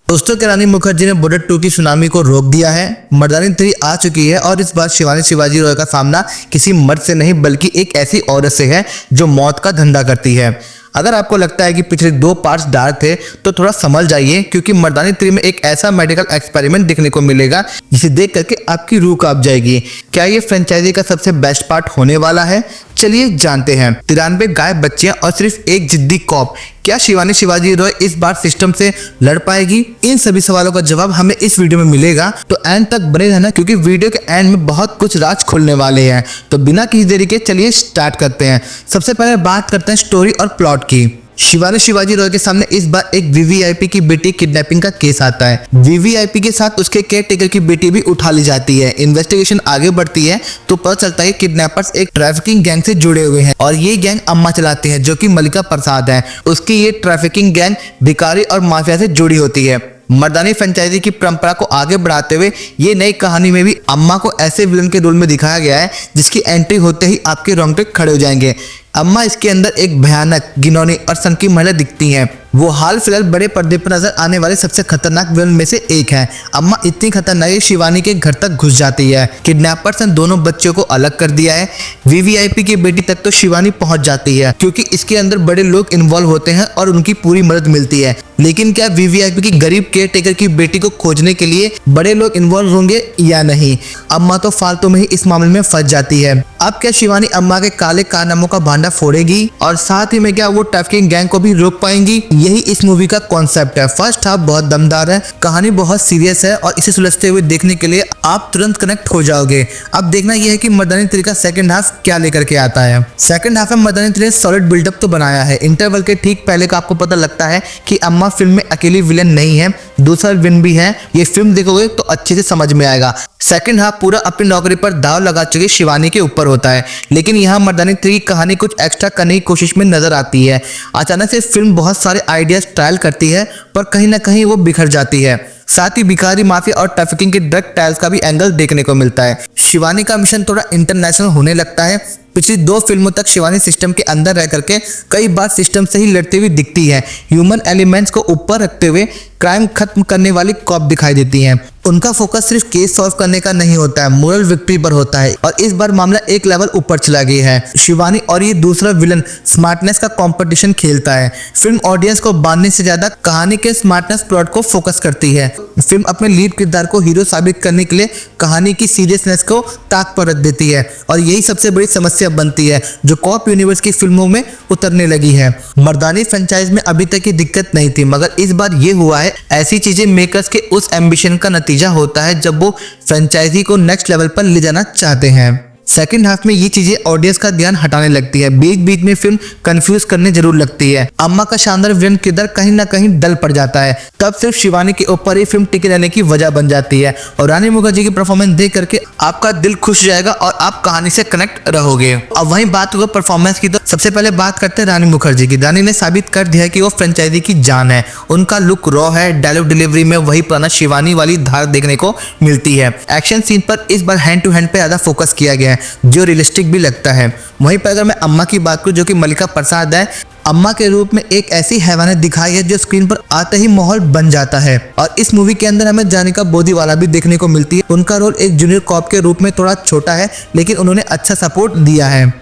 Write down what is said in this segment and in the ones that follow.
दोस्तों, रानी मुखर्जी ने बॉर्डर 2 की सुनामी को रोक दिया है। मर्दानी 3 आ चुकी है और इस बार शिवानी शिवाजी रॉय का सामना किसी मर्द से नहीं बल्कि एक ऐसी औरत से है जो मौत का धंधा करती है। अगर आपको लगता है कि पिछले 2 पार्ट्स डार्क थे तो थोड़ा समझ जाइए, क्योंकि मर्दानी 3 में एक ऐसा मेडिकल एक्सपेरिमेंट देखने को मिलेगा जिसे देख करके आपकी रूह कांप जाएगी। क्या ये फ्रेंचाइजी का सबसे बेस्ट पार्ट होने वाला है? चलिए जानते हैं। 93 गायब बच्चियां और सिर्फ एक जिद्दी कॉप, क्या शिवानी शिवाजी रॉय इस बार सिस्टम से लड़ पाएगी? इन सभी सवालों का जवाब हमें इस वीडियो में मिलेगा, तो एंड तक बने रहना, क्योंकि वीडियो के एंड में बहुत कुछ राज खुलने वाले हैं। तो बिना किसी देरी के चलिए स्टार्ट करते हैं। सबसे पहले बात करते हैं स्टोरी और प्लॉट की। शिवानी शिवाजी रॉय के सामने इस बार एक वीवीआईपी की बेटी किडनैपिंग का केस आता है। वीवीआईपी के साथ उसके केयर टेकर की बेटी भी उठा ली जाती है। इन्वेस्टिगेशन आगे बढ़ती है तो पता चलता है किडनैपर्स एक ट्रैफिकिंग गैंग से जुड़े हुए हैं और ये गैंग अम्मा चलाती है, जो कि मल्लिका प्रसाद है। उसकी ये ट्रैफिकिंग गैंग भिखारी और माफिया से जुड़ी होती है। मर्दानी फ्रेंचाइजी की परंपरा को आगे बढ़ाते हुए ये नई कहानी में भी अम्मा को ऐसे विलन के रोल में दिखाया गया है जिसकी एंट्री होते ही आपके रोंगटे खड़े हो जाएंगे। अम्मा इसके अंदर एक भयानक, घिनौनी और सनकी महिला दिखती हैं। वो हाल फिलहाल बड़े पर्दे पर नजर आने वाले सबसे खतरनाक विलन में से एक है। अम्मा इतनी खतरनाक है, शिवानी के घर तक घुस जाती है। किडनैपर्स ने दोनों बच्चों को अलग कर दिया है। वीवीआईपी की बेटी तक तो शिवानी पहुंच जाती है, क्योंकि इसके अंदर बड़े लोग इन्वॉल्व होते हैं और उनकी पूरी मदद मिलती है। लेकिन क्या वीवीआईपी की गरीब केयर टेकर की बेटी को खोजने के लिए बड़े लोग इन्वॉल्व होंगे या नहीं? अम्मा तो फालतू में ही इस मामले में फंस जाती है। अब क्या शिवानी अम्मा के काले कारनामों का भांडा फोड़ेगी और साथ ही में क्या वो ट्रैफिकिंग गैंग को भी रोक पाएंगी? यही इस मूवी का कॉन्सेप्ट है। फर्स्ट हाफ बहुत दमदार है, कहानी बहुत सीरियस है और इसे सुलझते हुए देखने के लिए आप तुरंत कनेक्ट हो जाओगे। अब देखना यह है कि मर्दानी 3 का सेकंड हाफ क्या लेकर के आता है। सेकंड हाफ में मर्दानी 3 ने सॉलिड बिल्डअप तो बनाया है। इंटरवल के ठीक पहले का आपको पता लगता है कि अम्मा फिल्म में अकेली विलन नहीं है, दूसरा विलन भी है। ये फिल्म देखोगे तो अच्छे से समझ में आएगा। सेकंड हाफ पूरा अपनी नौकरी पर दाव लगा चुकी शिवानी के ऊपर होता है, लेकिन यहाँ मर्दानी 3 की कहानी कुछ एक्स्ट्रा करने की कोशिश में नजर आती है। अचानक से फिल्म बहुत सारे आइडियाज ट्रायल करती है, पर कहीं ना कहीं वो बिखर जाती है। साथ ही भिखारी, माफिया और ट्रैफिकिंग के ड्रग ट्रायल्स का भी एंगल देखने को मिलता है। शिवानी का मिशन थोड़ा इंटरनेशनल होने लगता है। पिछली 2 फिल्मों तक शिवानी सिस्टम के अंदर रह करके कई बार सिस्टम से ही लड़ती हुई दिखती है। ह्यूमन एलिमेंट्स को ऊपर रखते हुए क्राइम खत्म करने वाली कॉप दिखाई देती हैं। उनका फोकस सिर्फ केस सॉल्व करने का नहीं होता है, मोरल विक्ट्री पर होता है। और इस बार मामला एक लेवल ऊपर चला गया है। शिवानी और ये दूसरा विलन स्मार्टनेस का कंपटीशन खेलता है। फिल्म ऑडियंस को बांधने से ज्यादा कहानी के स्मार्टनेस प्लॉट को फोकस करती है। फिल्म अपने लीड किरदार को हीरो साबित करने के लिए कहानी की सीरियसनेस को ताक पर रख देती है, और यही सबसे बड़ी समस्या बनती है जो कॉप यूनिवर्स की फिल्मों में उतरने लगी है। मर्दानी फ्रेंचाइज में अभी तक ये दिक्कत नहीं थी, मगर इस बार ये हुआ है। ऐसी चीजें मेकर्स के उस एम्बिशन का नतीजा होता है जब वो फ्रेंचाइजी को नेक्स्ट लेवल पर ले जाना चाहते हैं। सेकंड हाफ में ये चीजें ऑडियंस का ध्यान हटाने लगती है। बीच बीच में फिल्म कंफ्यूज करने जरूर लगती है। अम्मा का शानदार विलन किरदार कहीं ना कहीं डल पड़ जाता है। तब सिर्फ शिवानी के ऊपर ही फिल्म टिके रहने की वजह बन जाती है, और रानी मुखर्जी की परफॉर्मेंस देख करके आपका दिल खुश जाएगा और आप कहानी से कनेक्ट रहोगे। अब वहीं बात होगा परफॉर्मेंस की, तो सबसे पहले बात करते हैं रानी मुखर्जी की। रानी ने साबित कर दिया है कि वो फ्रेंचाइजी की जान है। उनका लुक रॉ है, डायलॉग डिलीवरी में वही पुराना शिवानी वाली धार देखने को मिलती है। एक्शन सीन पर इस बार हैंड टू हैंड पे ज्यादा फोकस किया गया है, जो रियलिस्टिक भी लगता है। वहीं पर अगर मैं अम्मा की बात करूं, जो कि मल्लिका प्रसाद है, अम्मा के रूप में एक ऐसी हैवानियत दिखाई है जो स्क्रीन पर आते ही माहौल बन जाता है। और इस मूवी के अंदर हमें जानिका बोदीवाला भी देखने को मिलती है। उनका रोल एक जूनियर कॉप के रूप में थोड़ा छोटा है, लेकिन उन्होंने अच्छा सपोर्ट दिया है।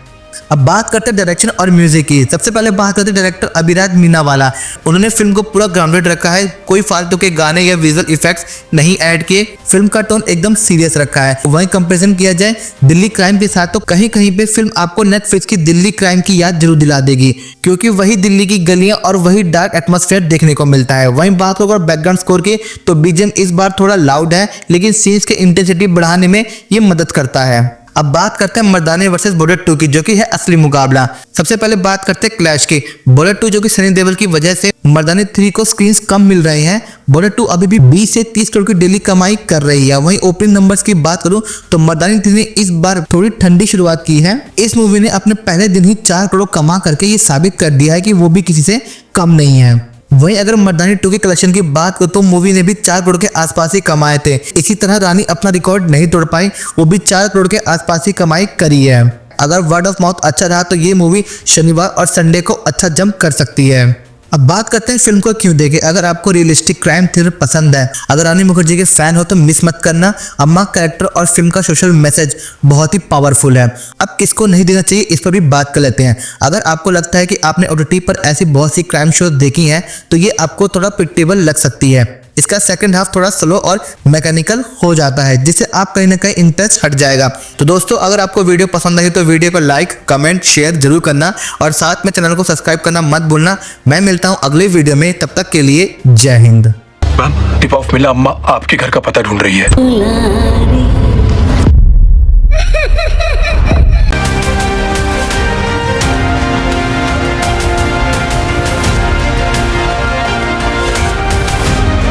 अब बात करते हैं डायरेक्शन और म्यूजिक की। सबसे पहले बात करते हैं डायरेक्टर अभिराज मीनावाला। उन्होंने फिल्म को पूरा ग्राउंडेड रखा है, कोई फालतू के गाने या विजुअल इफेक्ट्स नहीं ऐड किए। फिल्म का टोन एकदम सीरियस रखा है। वहीं कंपैरिजन किया जाए दिल्ली क्राइम के साथ, तो कहीं कहीं पे फिल्म आपको नेटफ्लिक्स की दिल्ली क्राइम की याद जरूर दिला देगी, क्योंकि वही दिल्ली की गलियां और वही डार्क एटमॉस्फेयर देखने को मिलता है। वहीं बात होगा बैकग्राउंड स्कोर की, तो बीजीएम इस बार थोड़ा लाउड है, लेकिन सीन्स के इंटेंसिटी बढ़ाने में ये मदद करता है। अब बात करते हैं मर्दानी वर्सेस बॉर्डर 2 की, जो कि है असली मुकाबला। सबसे पहले बात करते हैं क्लैश की। बॉर्डर 2 जो कि सनी देओल की वजह से मर्दानी 3 को स्क्रीन्स कम मिल रहे हैं। बॉर्डर 2 अभी भी 20 से 30 करोड़ की डेली कमाई कर रही है। वहीं ओपनिंग नंबर्स की बात करूं तो मर्दानी 3 ने इस बार थोड़ी ठंडी शुरुआत की है। इस मूवी ने अपने पहले दिन ही 4 करोड़ कमा करके ये साबित कर दिया है कि वो भी किसी से कम नहीं है। वहीं अगर मर्दानी 2 के कलेक्शन की बात करो तो मूवी ने भी 4 करोड़ के आसपास ही कमाए थे। इसी तरह रानी अपना रिकॉर्ड नहीं तोड़ पाई, वो भी 4 करोड़ के आसपास ही कमाई करी है। अगर वर्ड ऑफ माउथ अच्छा रहा तो ये मूवी शनिवार और संडे को अच्छा जंप कर सकती है। अब बात करते हैं फिल्म को क्यों देखें। अगर आपको रियलिस्टिक क्राइम थ्रिलर पसंद है, अगर रानी मुखर्जी के फैन हो तो मिस मत करना। अम्मा कैरेक्टर और फिल्म का सोशल मैसेज बहुत ही पावरफुल है। अब किसको नहीं देना चाहिए इस पर भी बात कर लेते हैं। अगर आपको लगता है कि आपने OTT पर ऐसी बहुत सी क्राइम शो देखी हैं तो ये आपको थोड़ा प्रिडिक्टेबल लग सकती है। इसका सेकंड हाफ थोड़ा स्लो और मैकेनिकल हो जाता है, जिससे आप कहीं ना कहीं इंटरेस्ट हट जाएगा। तो दोस्तों, अगर आपको वीडियो पसंद आई तो वीडियो को लाइक, कमेंट, शेयर जरूर करना और साथ में चैनल को सब्सक्राइब करना मत भूलना। मैं मिलता हूं अगले वीडियो में, तब तक के लिए जय हिंद। मैम, टिप ऑफ मिला, अम्मा आपके घर का पता ढूंढ रही है।